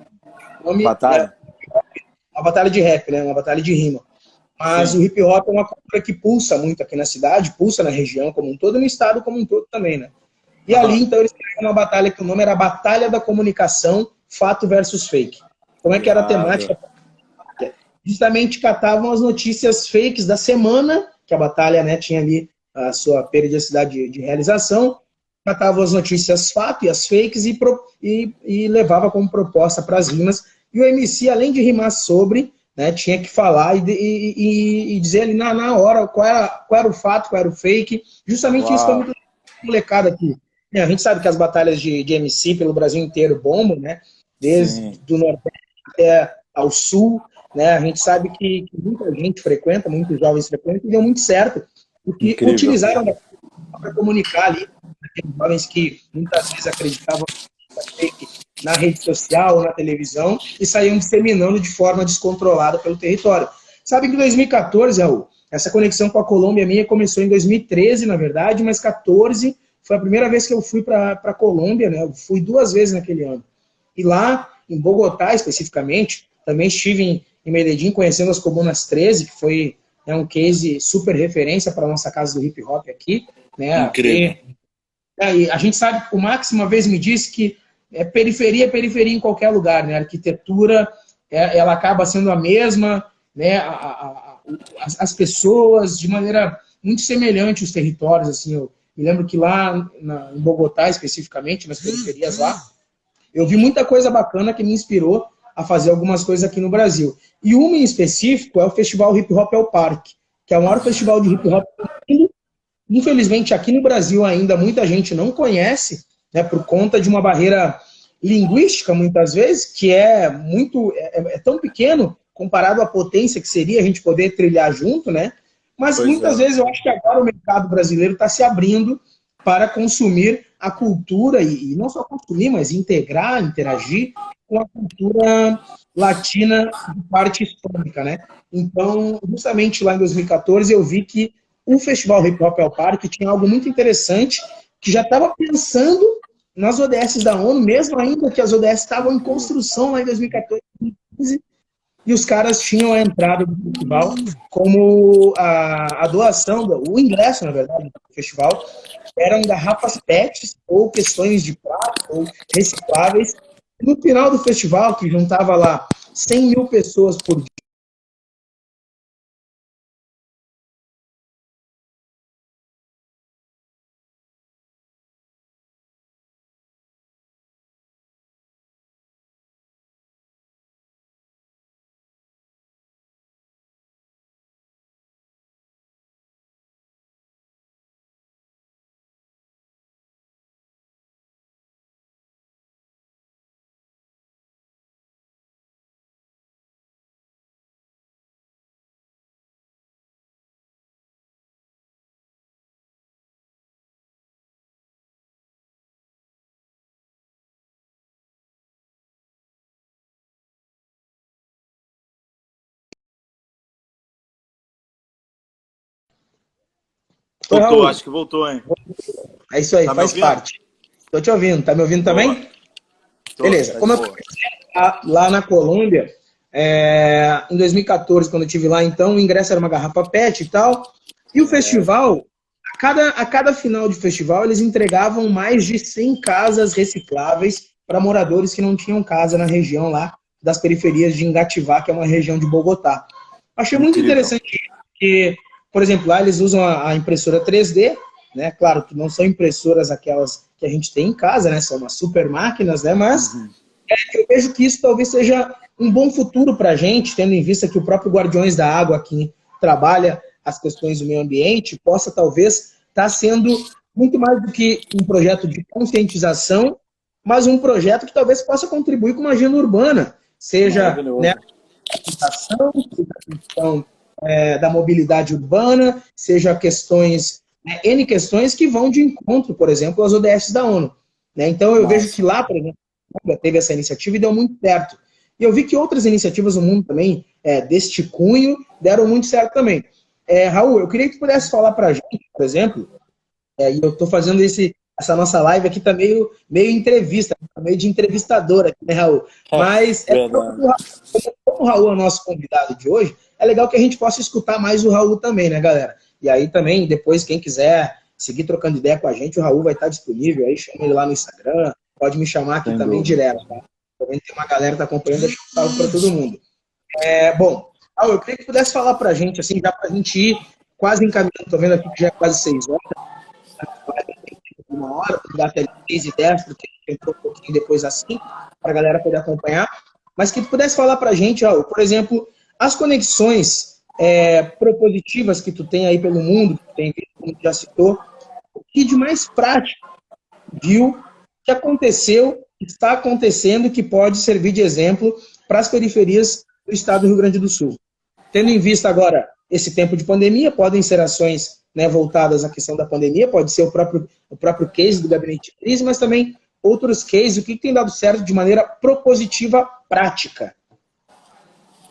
Batalha? Uma batalha de rap, né? Uma batalha de rima. Mas o hip hop é uma cultura que pulsa muito aqui na cidade, pulsa na região como um todo, no estado como um todo também, né? E ali, então, eles criaram uma batalha que o nome era Batalha da Comunicação, Fato versus Fake. Como é que era a temática? Justamente catavam as notícias fakes da semana, que a batalha, né, tinha ali a sua periodicidade de realização, catavam as notícias fato e as fakes e levava como proposta para as rimas. E o MC, além de rimar sobre, né, tinha que falar e dizer ali na hora qual era o fato, qual era o fake. Justamente isso foi muito molecada aqui. A gente sabe que as batalhas de MC pelo Brasil inteiro bombam, né? Desde do Nordeste até ao Sul, né? A gente sabe que muita gente frequenta, muitos jovens frequentam, e deu muito certo, porque utilizaram para comunicar ali, aqueles jovens que muitas vezes acreditavam na rede social, na televisão, e saíam disseminando de forma descontrolada pelo território. Sabe que em 2014, Raul, Essa conexão com a Colômbia minha começou em 2013, na verdade, mas 14 foi a primeira vez que eu fui para a Colômbia, né? Eu fui 2 vezes naquele ano. E lá, em Bogotá, especificamente, também estive em Medellín, conhecendo as Comunas 13, que foi, né, um case super referência para a nossa casa do hip hop aqui. Né? Incrível. E a gente sabe, o Max uma vez me disse que periferia é periferia em qualquer lugar, né? A arquitetura, ela acaba sendo a mesma, né? As pessoas, de maneira muito semelhante, os territórios, assim. Eu me lembro que lá em Bogotá, especificamente, nas periferias lá, eu vi muita coisa bacana que me inspirou a fazer algumas coisas aqui no Brasil. E uma em específico é o Festival Hip Hop El Parque, que é o maior festival de hip hop do mundo. Infelizmente, aqui no Brasil ainda muita gente não conhece, né, por conta de uma barreira linguística, muitas vezes, que é tão pequeno comparado à potência que seria a gente poder trilhar junto, né? Mas muitas vezes eu acho que agora o mercado brasileiro está se abrindo para consumir a cultura, e não só consumir, mas integrar, interagir com a cultura latina de parte hispânica, né? Então, justamente lá em 2014, eu vi que o Festival Hip Hop El Parque tinha algo muito interessante, que já estava pensando nas ODS da ONU, mesmo ainda que as ODS estavam em construção lá em 2014, 2015, e os caras tinham a entrada do festival como a doação, o ingresso, na verdade, do festival, eram garrafas PETs ou questões de plástico ou recicláveis. No final do festival, que juntava lá 100 mil pessoas por dia, Voltou, acho que voltou, hein? É isso aí, tá faz parte. Estou te ouvindo, tá me ouvindo também? Beleza. Tá Como eu falei, lá na Colômbia, em 2014, quando eu estive lá, então, o ingresso era uma garrafa PET e tal. E o festival, a cada final de festival, eles entregavam mais de 100 casas recicláveis para moradores que não tinham casa na região lá das periferias de Engativá, que é uma região de Bogotá. Achei muito interessante, porque, por exemplo, lá eles usam a impressora 3D, né? Claro que não são impressoras aquelas que a gente tem em casa, né? São umas super máquinas, né? Mas eu vejo que isso talvez seja um bom futuro para a gente, tendo em vista que o próprio Guardiões da Água aqui trabalha as questões do meio ambiente, possa talvez estar sendo muito mais do que um projeto de conscientização, mas um projeto que talvez possa contribuir com uma agenda urbana, seja, né, a questão da mobilidade urbana, seja questões, N questões que vão de encontro, por exemplo, às ODS da ONU. Né? Então eu vejo que lá, por exemplo, teve essa iniciativa e deu muito certo. E eu vi que outras iniciativas no mundo também, deste cunho, deram muito certo também. Raul, eu queria que tu pudesse falar para a gente, por exemplo, e eu estou fazendo essa nossa live aqui, tá meio entrevista, tá meio de entrevistador aqui, né, Raul? Mas, como o Raul é o nosso convidado de hoje, é legal que a gente possa escutar mais o Raul também, né, galera? E aí também, depois, quem quiser seguir trocando ideia com a gente, o Raul vai estar disponível aí, chama ele lá no Instagram, pode me chamar aqui também direto, tá? Também tem uma galera que tá acompanhando, deixa eu falar para todo mundo. Bom, Raul, eu queria que pudesse falar pra gente, assim, já pra gente ir quase encaminhando, tô vendo aqui que já é quase 6 horas, uma hora, dá até 6h10, porque entrou um pouquinho depois assim, para a galera poder acompanhar, mas que tu pudesse falar para a gente, Raul, por exemplo, as conexões propositivas que tu tem aí pelo mundo, que tu tem visto, como tu já citou, o que de mais prático viu que aconteceu, está acontecendo, que pode servir de exemplo para as periferias do estado do Rio Grande do Sul. Tendo em vista agora esse tempo de pandemia, podem ser ações, né, voltadas à questão da pandemia, pode ser o próprio case do gabinete de crise, mas também outros cases, o que tem dado certo de maneira propositiva prática.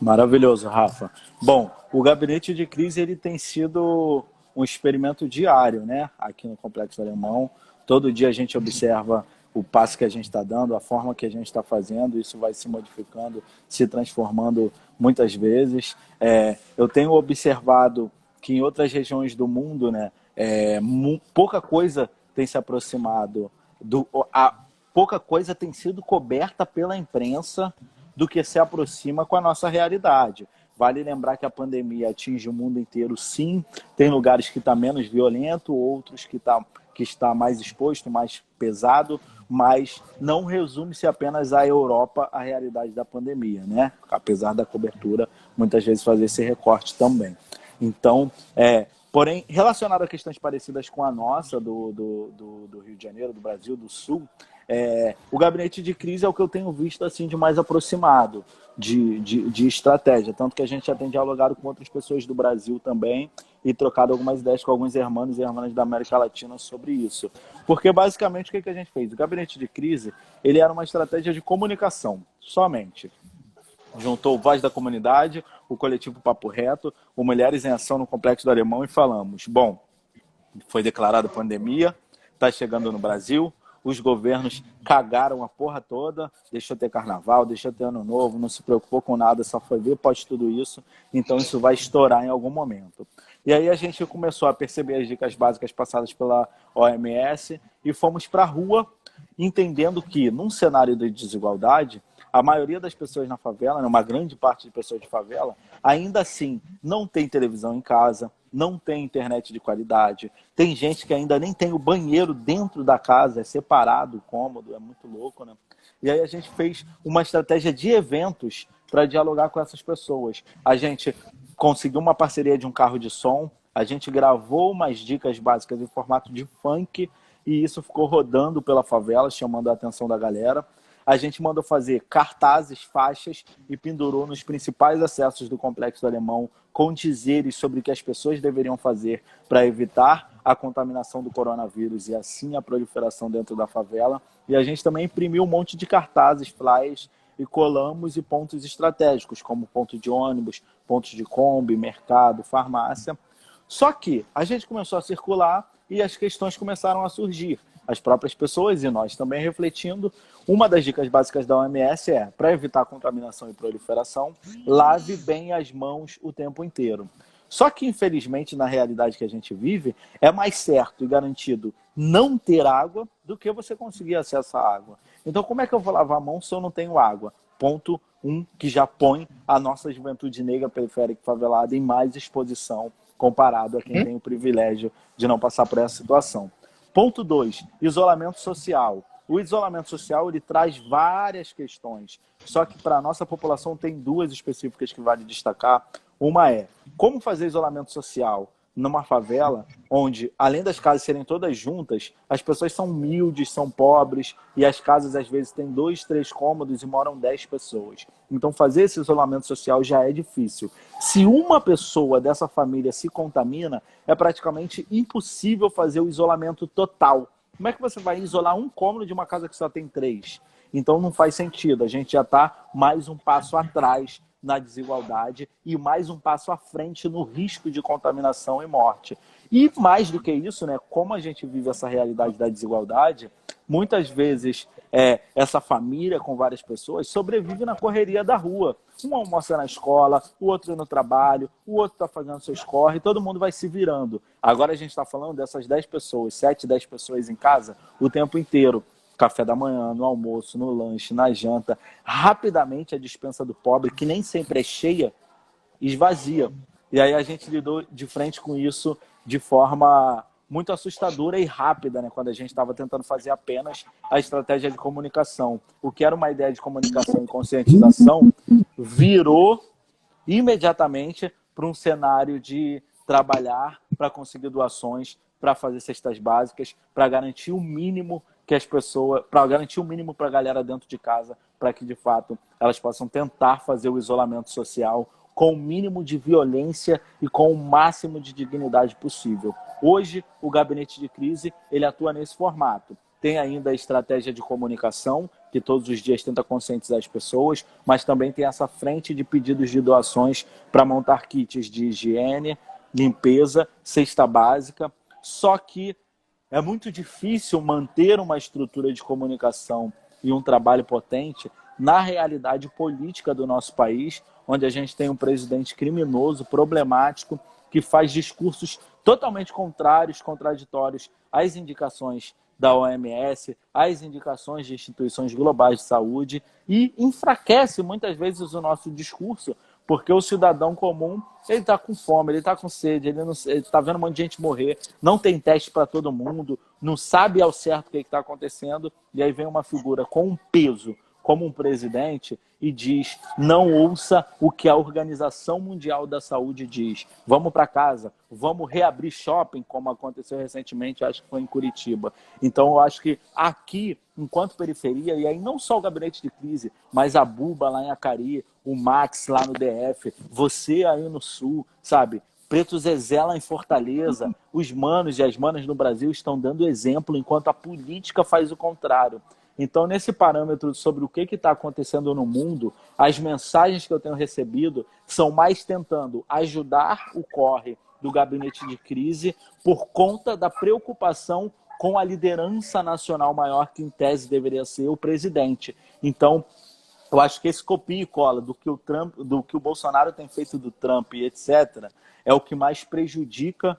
Maravilhoso, Rafa. Bom, o gabinete de crise ele tem sido um experimento diário, né? Aqui no Complexo Alemão. Todo dia a gente observa o passo que a gente está dando, a forma que a gente está fazendo, isso vai se modificando, se transformando muitas vezes. Eu tenho observado que em outras regiões do mundo, né, pouca coisa tem se aproximado pouca coisa tem sido coberta pela imprensa do que se aproxima com a nossa realidade. Vale lembrar que a pandemia atinge o mundo inteiro, sim. Tem lugares que está menos violento, outros que está mais exposto, mais pesado, mas não resume-se apenas à Europa a realidade da pandemia, né? Apesar da cobertura, muitas vezes fazer esse recorte também. Então, porém, relacionado a questões parecidas com a nossa, do Rio de Janeiro, do Brasil, do Sul, o gabinete de crise é o que eu tenho visto assim de mais aproximado de estratégia, tanto que a gente já tem dialogado com outras pessoas do Brasil também e trocado algumas ideias com alguns irmãos e irmãs da América Latina sobre isso. Porque basicamente o que a gente fez? O gabinete de crise ele era uma estratégia de comunicação, somente. Juntou o Voz da Comunidade, o coletivo Papo Reto, o Mulheres em Ação no Complexo do Alemão e falamos, bom, foi declarada pandemia, está chegando no Brasil, os governos cagaram a porra toda, deixou ter carnaval, deixou ter ano novo, não se preocupou com nada, só foi ver pós tudo isso, então isso vai estourar em algum momento. E aí a gente começou a perceber as dicas básicas passadas pela OMS e fomos para a rua, entendendo que num cenário de desigualdade, a maioria das pessoas na favela, uma grande parte de pessoas de favela, ainda assim não tem televisão em casa, não tem internet de qualidade, tem gente que ainda nem tem o banheiro dentro da casa, é separado, cômodo, é muito louco, né? E aí a gente fez uma estratégia de eventos para dialogar com essas pessoas. A gente conseguiu uma parceria de um carro de som, a gente gravou umas dicas básicas em formato de funk e isso ficou rodando pela favela, chamando a atenção da galera. A gente mandou fazer cartazes, faixas e pendurou nos principais acessos do Complexo Alemão com dizeres sobre o que as pessoas deveriam fazer para evitar a contaminação do coronavírus e assim a proliferação dentro da favela. E a gente também imprimiu um monte de cartazes, flyers e colamos em pontos estratégicos, como ponto de ônibus, pontos de Kombi, mercado, farmácia. Só que a gente começou a circular e as questões começaram a surgir. As próprias pessoas e nós também refletindo. Uma das dicas básicas da OMS para evitar contaminação e proliferação, lave bem as mãos o tempo inteiro. Só que, infelizmente, na realidade que a gente vive, é mais certo e garantido não ter água do que você conseguir acesso à água. Então, como é que eu vou lavar a mão se eu não tenho água? Ponto 1, que já põe a nossa juventude negra, periférica e favelada em mais exposição comparado a quem tem o privilégio de não passar por essa situação. Ponto 2, isolamento social. O isolamento social ele traz várias questões, só que para a nossa população tem duas específicas que vale destacar. Uma é como fazer isolamento social numa favela onde, além das casas serem todas juntas, as pessoas são humildes, são pobres e as casas às vezes têm 2, 3 cômodos e moram 10 pessoas. Então fazer esse isolamento social já é difícil. Se uma pessoa dessa família se contamina, é praticamente impossível fazer o isolamento total. Como é que você vai isolar um cômodo de uma casa que só tem 3? Então não faz sentido, a gente já está mais um passo atrás na desigualdade e mais um passo à frente no risco de contaminação e morte. E mais do que isso, né, como a gente vive essa realidade da desigualdade, muitas vezes essa família com várias pessoas sobrevive na correria da rua. Um almoça na escola, o outro no trabalho, o outro está fazendo seus corre, todo mundo vai se virando. Agora a gente está falando dessas 10 pessoas, 7, 10 pessoas em casa o tempo inteiro. Café da manhã, no almoço, no lanche, na janta. Rapidamente a despensa do pobre, que nem sempre é cheia, esvazia. E aí a gente lidou de frente com isso de forma muito assustadora e rápida, né? Quando a gente estava tentando fazer apenas a estratégia de comunicação. O que era uma ideia de comunicação e conscientização virou imediatamente para um cenário de trabalhar para conseguir doações, para fazer cestas básicas, para garantir o mínimo que as pessoas, para garantir o mínimo para a galera dentro de casa, para que de fato elas possam tentar fazer o isolamento social com o mínimo de violência e com o máximo de dignidade possível. Hoje, o gabinete de crise ele atua nesse formato. Tem ainda a estratégia de comunicação, que todos os dias tenta conscientizar as pessoas, mas também tem essa frente de pedidos de doações para montar kits de higiene, limpeza, cesta básica. Só que é muito difícil manter uma estrutura de comunicação e um trabalho potente na realidade política do nosso país, onde a gente tem um presidente criminoso, problemático, que faz discursos totalmente contrários, contraditórios às indicações da OMS, às indicações de instituições globais de saúde e enfraquece muitas vezes o nosso discurso, porque o cidadão comum, ele está com fome, ele está com sede, ele está vendo um monte de gente morrer, não tem teste para todo mundo, não sabe ao certo o que está acontecendo, e aí vem uma figura com um peso, como um presidente, e diz, não ouça o que a Organização Mundial da Saúde diz. Vamos para casa, vamos reabrir shopping, como aconteceu recentemente, acho que foi em Curitiba. Então, eu acho que aqui, enquanto periferia, e aí não só o gabinete de crise, mas a Buba lá em Acari, o Max lá no DF, você aí no Sul, sabe? Preto Zezé lá em Fortaleza, os manos e as manas no Brasil estão dando exemplo, enquanto a política faz o contrário. Então, nesse parâmetro sobre o que está acontecendo no mundo, as mensagens que eu tenho recebido são mais tentando ajudar o corre do gabinete de crise por conta da preocupação com a liderança nacional maior, que em tese deveria ser o presidente. Então, eu acho que esse copia e cola do que o Bolsonaro tem feito do Trump e etc., é o que mais prejudica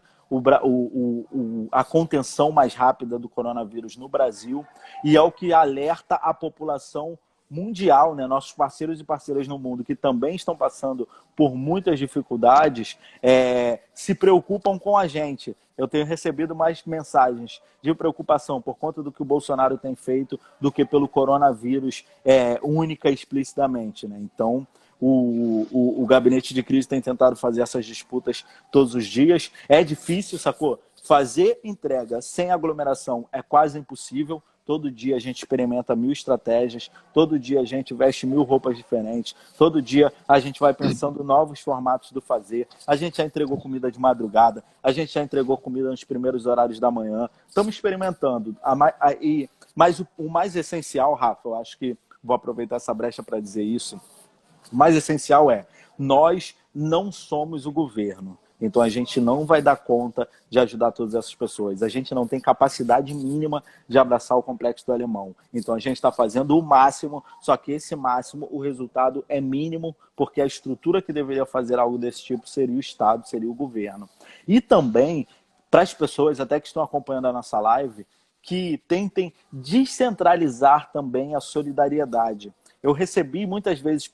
a contenção mais rápida do coronavírus no Brasil, e é o que alerta a população mundial, né? Nossos parceiros e parceiras no mundo, que também estão passando por muitas dificuldades, se preocupam com a gente. Eu tenho recebido mais mensagens de preocupação por conta do que o Bolsonaro tem feito do que pelo coronavírus única e explicitamente, né? Então, o gabinete de crise tem tentado fazer essas disputas todos os dias. É difícil, sacou? Fazer entrega sem aglomeração é quase impossível. Todo dia a gente experimenta 1000 estratégias, todo dia a gente veste 1000 roupas diferentes, todo dia a gente vai pensando novos formatos do fazer. A gente já entregou comida de madrugada, a gente já entregou comida nos primeiros horários da manhã. Estamos experimentando. Mas o mais essencial, Rafa, eu acho que vou aproveitar essa brecha para dizer isso. O mais essencial nós não somos o governo. Então a gente não vai dar conta de ajudar todas essas pessoas. A gente não tem capacidade mínima de abraçar o complexo do Alemão. Então a gente está fazendo o máximo, só que esse máximo, o resultado é mínimo, porque a estrutura que deveria fazer algo desse tipo seria o Estado, seria o governo. E também, para as pessoas até que estão acompanhando a nossa live, que tentem descentralizar também a solidariedade. Eu recebi muitas vezes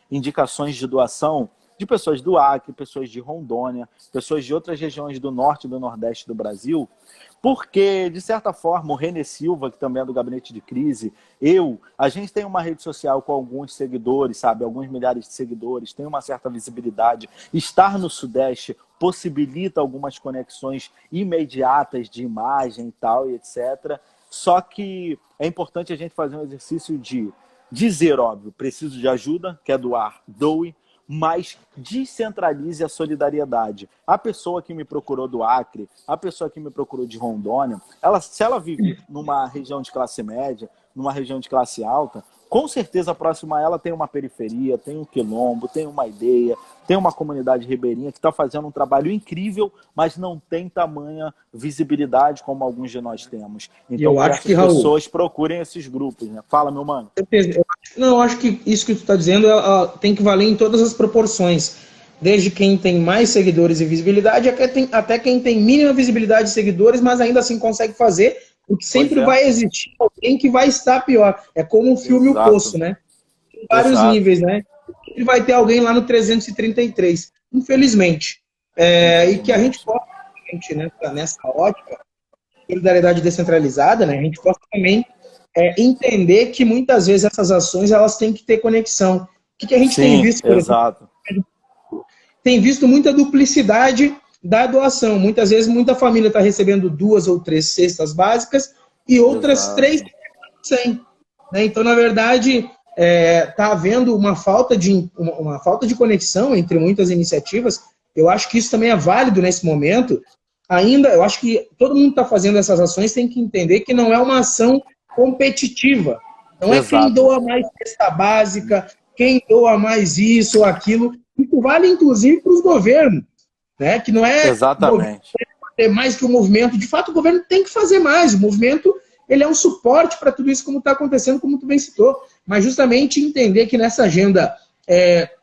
indicações de doação de pessoas do Acre, pessoas de Rondônia, pessoas de outras regiões do norte e do nordeste do Brasil, porque, de certa forma, o René Silva, que também é do gabinete de crise, a gente tem uma rede social com alguns seguidores, sabe, alguns milhares de seguidores, tem uma certa visibilidade. Estar no Sudeste possibilita algumas conexões imediatas de imagem e tal, e etc. Só que é importante a gente fazer um exercício de dizer, óbvio, preciso de ajuda, quer doar, doe, mas descentralize a solidariedade. A pessoa que me procurou do Acre, a pessoa que me procurou de Rondônia, se ela vive numa região de classe média, numa região de classe alta, com certeza próximo a ela tem uma periferia, tem um quilombo, tem uma aldeia, tem uma comunidade ribeirinha que está fazendo um trabalho incrível, mas não tem tamanha visibilidade como alguns de nós temos. Então, eu acho que, as Raul, pessoas procurem esses grupos, né? Fala, meu mano. Eu acho que isso que tu está dizendo tem que valer em todas as proporções. Desde quem tem mais seguidores e visibilidade até quem tem mínima visibilidade de seguidores, mas ainda assim consegue fazer, porque sempre vai existir alguém que vai estar pior. É como um filme O Poço, né? Tem vários níveis, né? Sempre vai ter alguém lá no 333, infelizmente. E que a gente possa, nessa ótica, solidariedade descentralizada, né? A gente possa também entender que muitas vezes essas ações elas têm que ter conexão. O que a gente tem visto, por exemplo? Tem visto muita duplicidade da doação. Muitas vezes, muita família está recebendo 2 ou 3 cestas básicas e outras 3 sem. Né? Então, na verdade, está havendo uma falta de conexão entre muitas iniciativas. Eu acho que isso também é válido nesse momento. Ainda, eu acho que todo mundo está fazendo essas ações tem que entender que não é uma ação competitiva. Não é quem Exato. doa mais cesta básica, quem doa mais isso ou aquilo. Isso vale, inclusive, para os governos, né? Que não é o governo Exatamente. fazer mais que o movimento. De fato, o governo tem que fazer mais. O movimento ele é um suporte para tudo isso, como está acontecendo, como tu bem citou. Mas justamente entender que nessa agenda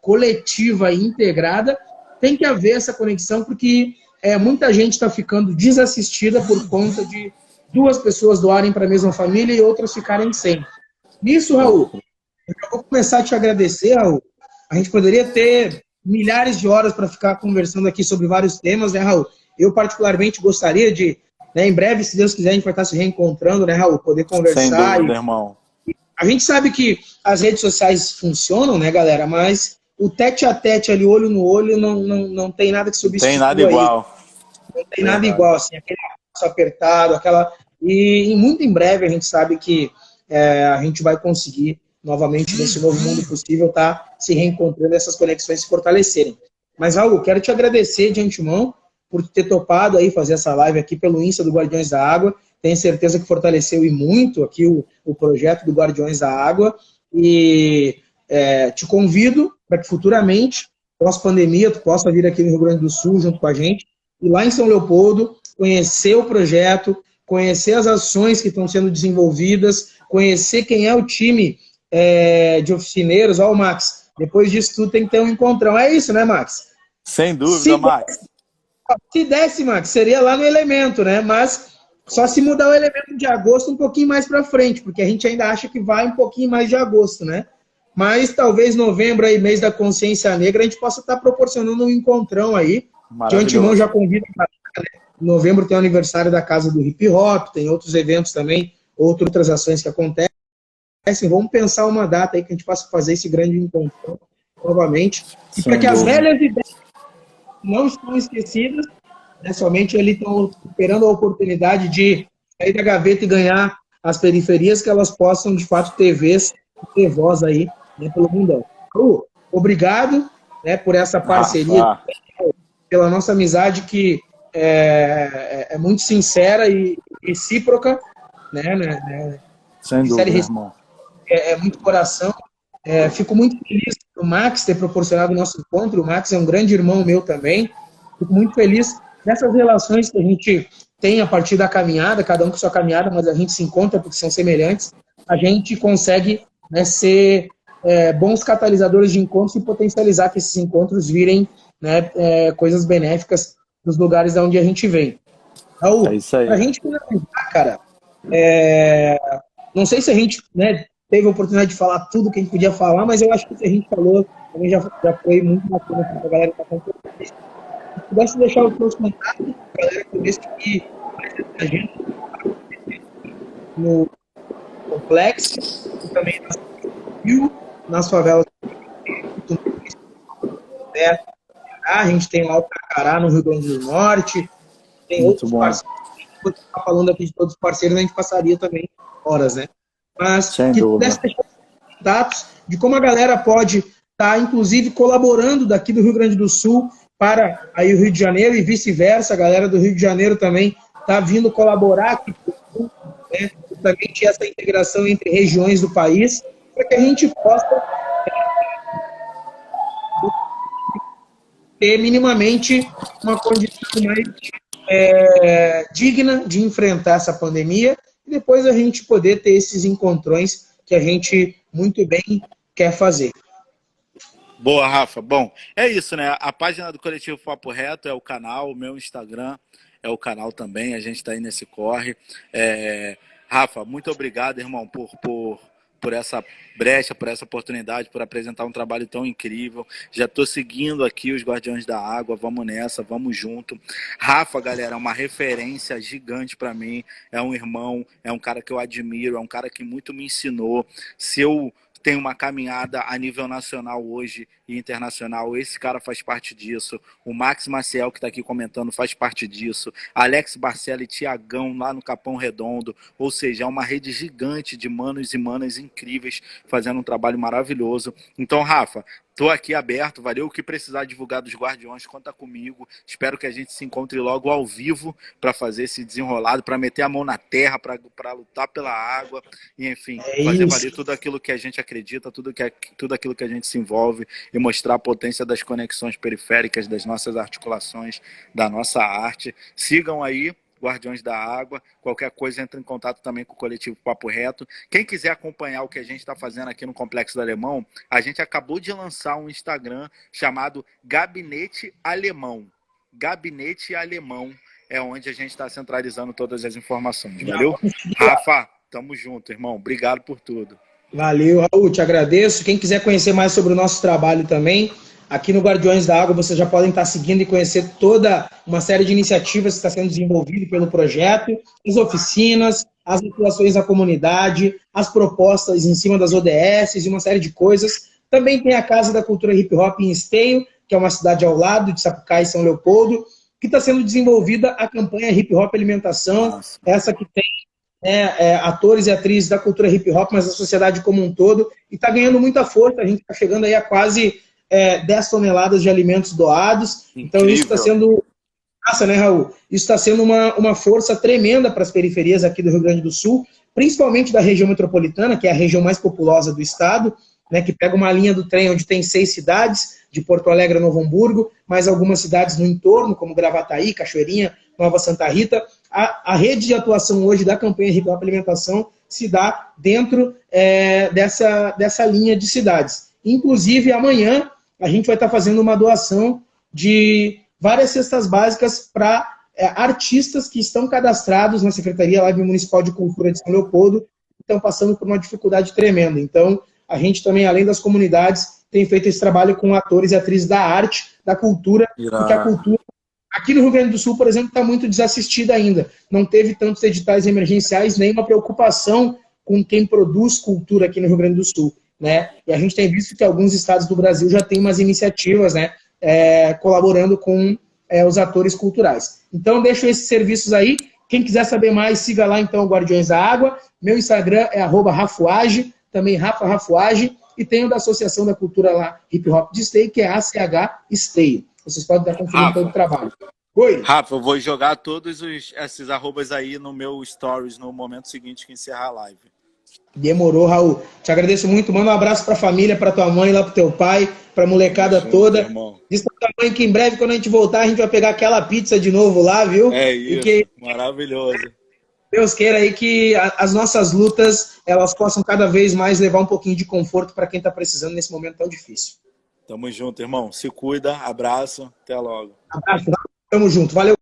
coletiva e integrada tem que haver essa conexão, porque muita gente está ficando desassistida por conta de duas pessoas doarem para a mesma família e outras ficarem sem. Nisso, Raul, eu vou começar a te agradecer, Raul. A gente poderia ter milhares de horas para ficar conversando aqui sobre vários temas, né, Raul? Eu, particularmente, gostaria de, né, em breve, se Deus quiser, a gente vai estar se reencontrando, né, Raul? Poder Sem conversar. dúvida, irmão. A gente sabe que as redes sociais funcionam, né, galera? Mas o tete a tete ali, olho no olho, não tem nada que Não tem nada substitua isso. igual. Não tem nada Verdade. igual, assim, aquele abraço apertado, aquela. E muito em breve a gente sabe que a gente vai conseguir, novamente, nesse novo mundo possível, tá se reencontrando, essas conexões se fortalecerem. Mas, Raul, quero te agradecer de antemão por ter topado aí fazer essa live aqui pelo Insta do Guardiões da Água. Tenho certeza que fortaleceu e muito aqui o projeto do Guardiões da Água. E te convido para que futuramente, pós-pandemia, tu possa vir aqui no Rio Grande do Sul junto com a gente, e lá em São Leopoldo, conhecer o projeto, conhecer as ações que estão sendo desenvolvidas, conhecer quem é o time de oficineiros. Ó, o Max, depois disso tudo tem que ter um encontrão. É isso, né, Max? Sem dúvida, Max. Se desse, Max, seria lá no elemento, né? Mas só se mudar o elemento de agosto um pouquinho mais para frente, porque a gente ainda acha que vai um pouquinho mais de agosto, né? Mas talvez novembro aí, mês da consciência negra, a gente possa estar proporcionando um encontrão aí. De antemão já convido para novembro tem o aniversário da Casa do Hip Hop, tem outros eventos também, outras ações que acontecem. Vamos pensar uma data aí que a gente possa fazer esse grande encontro novamente. E para que as velhas ideias não estão esquecidas, né, somente eles estão esperando a oportunidade de sair da gaveta e ganhar as periferias, que elas possam, de fato, ter vez e ter voz aí, né, pelo mundão. Obrigado, né, por essa parceria, pela nossa amizade que é muito sincera e recíproca, né? Sem dúvida, irmão. É muito coração. Fico muito feliz do Max ter proporcionado o nosso encontro. O Max é um grande irmão meu também. Fico muito feliz dessas relações que a gente tem a partir da caminhada, cada um com sua caminhada, mas a gente se encontra porque são semelhantes. A gente consegue, né, ser bons catalisadores de encontros e potencializar que esses encontros virem, né, coisas benéficas nos lugares de onde a gente vem. Raul, é isso aí. pra gente finalizar, cara, não sei se a gente, né, teve a oportunidade de falar tudo que a gente podia falar, mas eu acho que o que a gente falou também já foi muito bacana para a galera que está acompanhando. Se pudesse deixar os seus contatos, a galera que vê que a gente no complexo, e também nas favelas, né? A gente tem lá o Cacará, no Rio Grande do Norte, tem muito outros bom. parceiros. Se você está falando aqui de todos os parceiros, a gente passaria também horas, né? Mas sem que dúvida. pudesse deixar dados de como a galera pode estar, inclusive, colaborando daqui do Rio Grande do Sul para aí o Rio de Janeiro e vice-versa. A galera do Rio de Janeiro também está vindo colaborar aqui, né? Também tinha essa integração entre regiões do país, para que a gente possa ter minimamente uma condição mais digna de enfrentar essa pandemia e depois a gente poder ter esses encontrões que a gente muito bem quer fazer. Boa, Rafa. Bom, é isso, né? A página do Coletivo Papo Reto é o canal, o meu Instagram é o canal também, a gente está aí nesse corre. Rafa, muito obrigado, irmão, por essa brecha, por essa oportunidade, por apresentar um trabalho tão incrível. Já estou seguindo aqui os Guardiões da Água, vamos nessa, vamos junto. Rafa, galera, é uma referência gigante para mim, é um irmão, é um cara que eu admiro, é um cara que muito me ensinou. Se eu tem uma caminhada a nível nacional hoje e internacional. Esse cara faz parte disso. O Max Maciel, que está aqui comentando, faz parte disso. Alex Barcelli e Tiagão lá no Capão Redondo. Ou seja, é uma rede gigante de manos e manas incríveis fazendo um trabalho maravilhoso. Então, Rafa, estou aqui aberto, valeu. O que precisar divulgar dos Guardiões, conta comigo. Espero que a gente se encontre logo ao vivo para fazer esse desenrolado, para meter a mão na terra, para lutar pela água e, enfim, fazer valer tudo aquilo que a gente acredita, tudo aquilo que a gente se envolve e mostrar a potência das conexões periféricas, das nossas articulações, da nossa arte. Sigam aí, Guardiões da Água. Qualquer coisa, entre em contato também com o coletivo Papo Reto. Quem quiser acompanhar o que a gente está fazendo aqui no Complexo do Alemão, a gente acabou de lançar um Instagram chamado Gabinete Alemão. Gabinete Alemão é onde a gente está centralizando todas as informações. Valeu? Rafa, tamo junto, irmão. Obrigado por tudo. Valeu, Raul, te agradeço. Quem quiser conhecer mais sobre o nosso trabalho também, aqui no Guardiões da Água, vocês já podem estar seguindo e conhecer toda uma série de iniciativas que está sendo desenvolvida pelo projeto, as oficinas, as atuações da comunidade, as propostas em cima das ODS e uma série de coisas. Também tem a Casa da Cultura Hip Hop em Esteio, que é uma cidade ao lado de Sapucaí e São Leopoldo, que está sendo desenvolvida a campanha Hip Hop Alimentação, Nossa. essa que tem atores e atrizes da cultura hip hop, mas da sociedade como um todo, e está ganhando muita força. A gente está chegando aí a quase 10 toneladas de alimentos doados. Incrível. Então isso está sendo... Nossa, né, Raul? Isso está sendo uma força tremenda para as periferias aqui do Rio Grande do Sul, principalmente da região metropolitana, que é a região mais populosa do estado, né, que pega uma linha do trem onde tem 6 cidades, de Porto Alegre a Novo Hamburgo, mais algumas cidades no entorno, como Gravataí, Cachoeirinha, Nova Santa Rita. A rede de atuação hoje da campanha Hip Hop Alimentação se dá dentro dessa linha de cidades. Inclusive, amanhã, a gente vai estar fazendo uma doação de várias cestas básicas para artistas que estão cadastrados na Secretaria Live Municipal de Cultura de São Leopoldo, que estão passando por uma dificuldade tremenda. Então, a gente também, além das comunidades, tem feito esse trabalho com atores e atrizes da arte, da cultura, porque a cultura aqui no Rio Grande do Sul, por exemplo, está muito desassistida ainda. Não teve tantos editais emergenciais, nem uma preocupação com quem produz cultura aqui no Rio Grande do Sul, né? E a gente tem visto que alguns estados do Brasil já têm umas iniciativas, né, colaborando com os atores culturais. Então, deixo esses serviços aí. Quem quiser saber mais, siga lá, então, o Guardiões da Água. Meu Instagram é @rafuage, também Rafa Rafuage, e tenho da Associação da Cultura lá, Hip Hop de Esteio, que é ACH Esteio. Vocês podem estar conferindo todo o trabalho. Oi. Rafa, eu vou jogar todos esses arrobas aí no meu stories no momento seguinte que encerrar a live. Demorou, Raul. Te agradeço muito. Manda um abraço para a família, para tua mãe, lá para teu pai, para a molecada toda. Irmão. Diz pra tua mãe que em breve, quando a gente voltar, a gente vai pegar aquela pizza de novo lá, viu? É isso, maravilhoso. Deus queira aí que as nossas lutas, elas possam cada vez mais levar um pouquinho de conforto para quem está precisando nesse momento tão difícil. Tamo junto, irmão. Se cuida, abraço, até logo. Abraço, tamo junto. Valeu.